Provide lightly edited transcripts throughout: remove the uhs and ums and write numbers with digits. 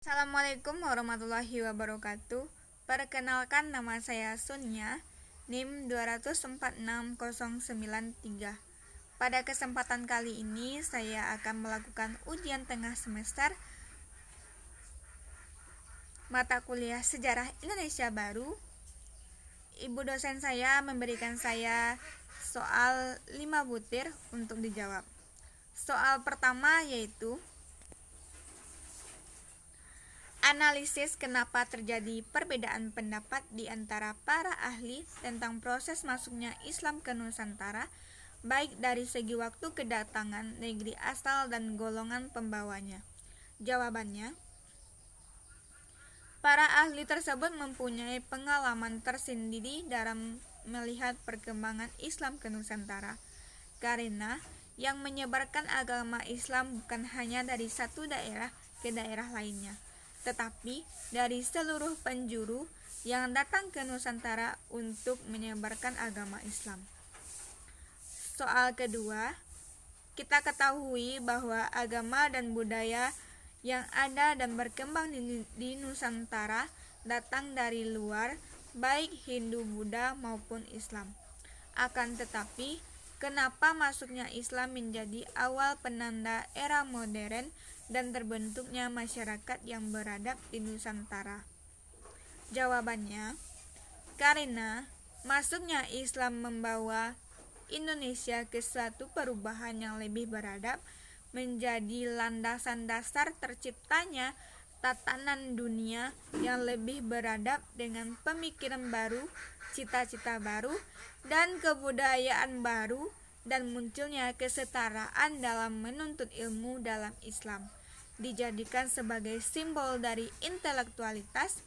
Assalamualaikum warahmatullahi wabarakatuh. Perkenalkan, nama saya Sunya, NIM 2046093. Pada kesempatan kali ini saya akan melakukan ujian tengah semester mata kuliah Sejarah Indonesia Baru. Ibu dosen saya memberikan saya soal 5 butir untuk dijawab. Soal pertama yaitu analisis kenapa terjadi perbedaan pendapat di antara para ahli tentang proses masuknya Islam ke Nusantara, baik dari segi waktu kedatangan, negeri asal, dan golongan pembawanya. Jawabannya, para ahli tersebut mempunyai pengalaman tersendiri dalam melihat perkembangan Islam ke Nusantara, karena yang menyebarkan agama Islam bukan hanya dari satu daerah ke daerah lainnya, tetapi dari seluruh penjuru yang datang ke Nusantara untuk menyebarkan agama Islam. Soal kedua, kita ketahui bahwa agama dan budaya yang ada dan berkembang di Nusantara datang dari luar, baik Hindu, Buddha maupun Islam. Akan tetapi, kenapa masuknya Islam menjadi awal penanda era modern dan terbentuknya masyarakat yang beradab di Nusantara? Jawabannya, karena masuknya Islam membawa Indonesia ke suatu perubahan yang lebih beradab, menjadi landasan dasar terciptanya tatanan dunia yang lebih beradab dengan pemikiran baru, cita-cita baru, dan kebudayaan baru, dan munculnya kesetaraan dalam menuntut ilmu dalam Islam, dijadikan sebagai simbol dari intelektualitas.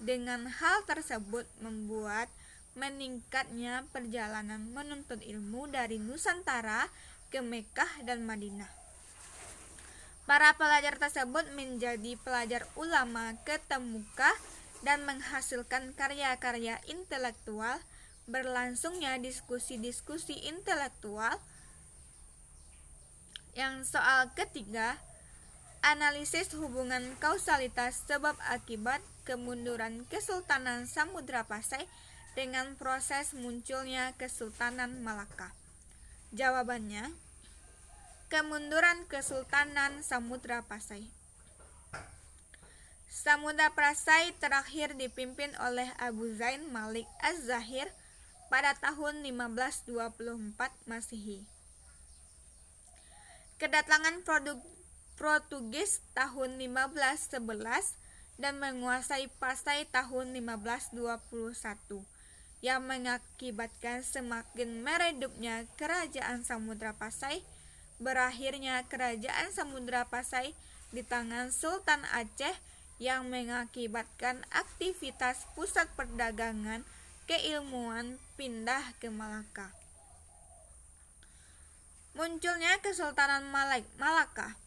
Dengan hal tersebut membuat meningkatnya perjalanan menuntut ilmu dari Nusantara ke Mekkah dan Madinah. Para pelajar tersebut menjadi pelajar ulama ketemuka dan menghasilkan karya-karya intelektual. Berlangsungnya diskusi-diskusi intelektual. Yang soal ketiga, analisis hubungan kausalitas sebab akibat kemunduran Kesultanan Samudra Pasai dengan proses munculnya Kesultanan Malaka. Jawabannya, kemunduran Kesultanan Samudra Pasai. Samudra Pasai terakhir dipimpin oleh Abu Zain Malik Az-Zahir pada tahun 1524 Masehi. Kedatangan Portugis tahun 1511 dan menguasai Pasai tahun 1521 yang mengakibatkan semakin meredupnya Kerajaan Samudra Pasai. Berakhirnya Kerajaan Samudra Pasai di tangan Sultan Aceh yang mengakibatkan aktivitas pusat perdagangan keilmuan pindah ke Malaka. Munculnya Kesultanan Malaka.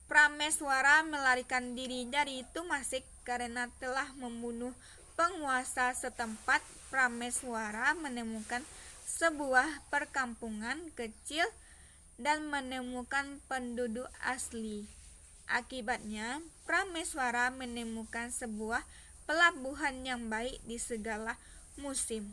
Prameswara melarikan diri dari Tumasik karena telah membunuh penguasa setempat. Prameswara menemukan sebuah perkampungan kecil dan menemukan penduduk asli. Akibatnya, Prameswara menemukan sebuah pelabuhan yang baik di segala musim.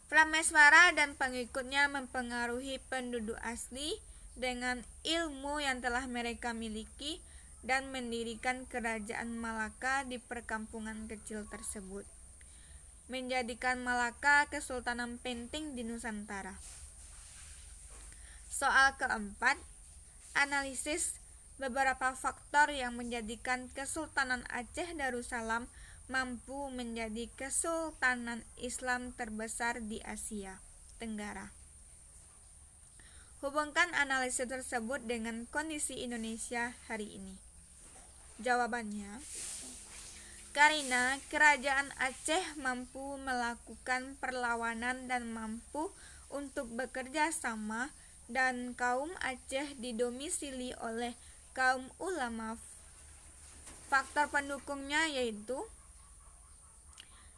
Prameswara dan pengikutnya mempengaruhi penduduk asli dengan ilmu yang telah mereka miliki dan mendirikan kerajaan Malaka di perkampungan kecil tersebut, menjadikan Malaka kesultanan penting di Nusantara. Soal keempat, analisis beberapa faktor yang menjadikan Kesultanan Aceh Darussalam mampu menjadi kesultanan Islam terbesar di Asia Tenggara. Hubungkan analisis tersebut dengan kondisi Indonesia hari ini. Jawabannya, karena Kerajaan Aceh mampu melakukan perlawanan dan mampu untuk bekerja sama, dan kaum Aceh didomisili oleh kaum ulama. Faktor pendukungnya yaitu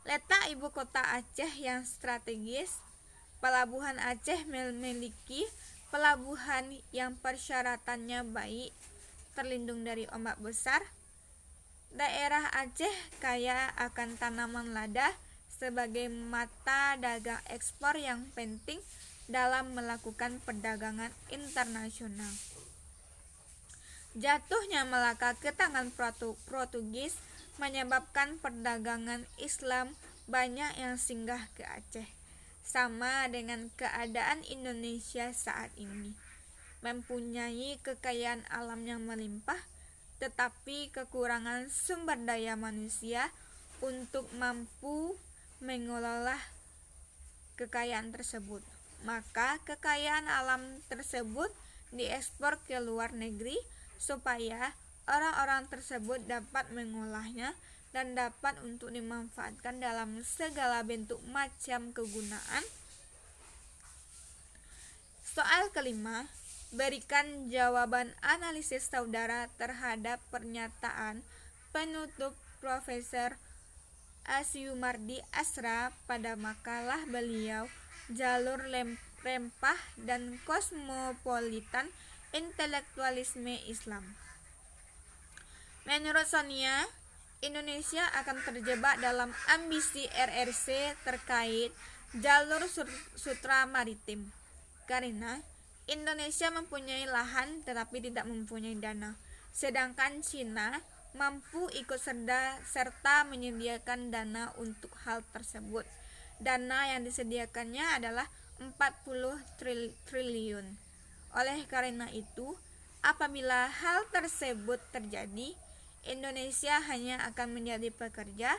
letak ibu kota Aceh yang strategis. Pelabuhan Aceh memiliki pelabuhan yang persyaratannya baik terlindung dari ombak besar. Daerah Aceh kaya akan tanaman lada sebagai mata dagang ekspor yang penting dalam melakukan perdagangan internasional. Jatuhnya Melaka ke tangan Portugis menyebabkan perdagangan Islam banyak yang singgah ke Aceh, sama dengan keadaan Indonesia saat ini. Mempunyai kekayaan alam yang melimpah, tetapi kekurangan sumber daya manusia untuk mampu mengelola kekayaan tersebut. Maka kekayaan alam tersebut diekspor ke luar negeri supaya orang-orang tersebut dapat mengolahnya dan dapat untuk dimanfaatkan dalam segala bentuk macam kegunaan. Soal kelima, berikan jawaban analisis saudara terhadap pernyataan penutup Profesor Asyumardi Asra pada makalah beliau Jalur Rempah dan Kosmopolitan Intelektualisme Islam. Menurut Sonia, Indonesia akan terjebak dalam ambisi RRC terkait jalur sutra maritim karena Indonesia mempunyai lahan tetapi tidak mempunyai dana, sedangkan Cina mampu ikut serta menyediakan dana untuk hal tersebut. Dana yang disediakannya adalah 40 triliun. Oleh karena itu, apabila hal tersebut terjadi, Indonesia hanya akan menjadi pekerja,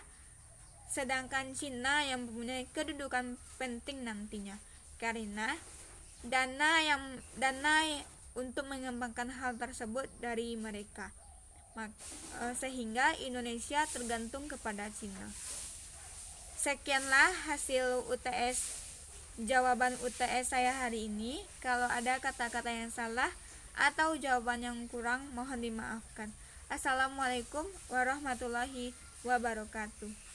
sedangkan Cina yang mempunyai kedudukan penting nantinya, karena dana untuk mengembangkan hal tersebut dari mereka, sehingga Indonesia tergantung kepada Cina. Sekianlah hasil jawaban UTS saya hari ini. Kalau ada kata-kata yang salah atau jawaban yang kurang, mohon dimaafkan. Assalamualaikum warahmatullahi wabarakatuh.